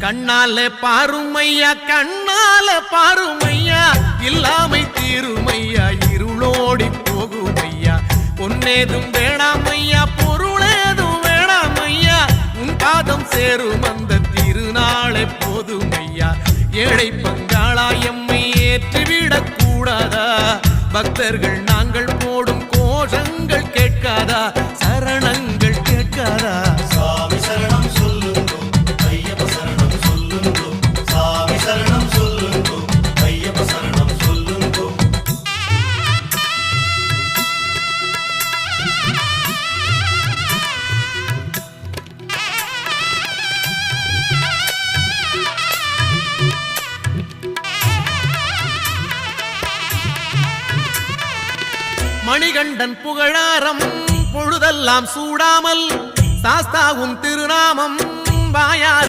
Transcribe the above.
கண்ணால பாருமையா கண்ணால பாருமையா இல்லாமை தீருமையா இருளோடி போகுமையா பொன்னேதும் வேணாமையா பொருளேதும் வேணாமையா உன் பாதம் சேரும் அந்த திருநாளை போதுமையா ஏழை பங்காளா எம்மை ஏற்றிவிடக் கூடாதா பக்தர்கள் நாங்கள் போடும் கோஷங்கள் கேட்காதா சரணங்கள் கேட்காதா சாமி சரணம் சொல்லுங்கோ ஐயப்ப சரணம் சொல்லுங்கோ சாமி சரணம் சொல்லுங்கோ ஐயப்ப சரணம் சொல்லுங்கோ மணிகண்டன் புகழாரம் பொழுதெல்லாம் சூடாமல் சாஸ்தாவும் திருநாமம் வாயா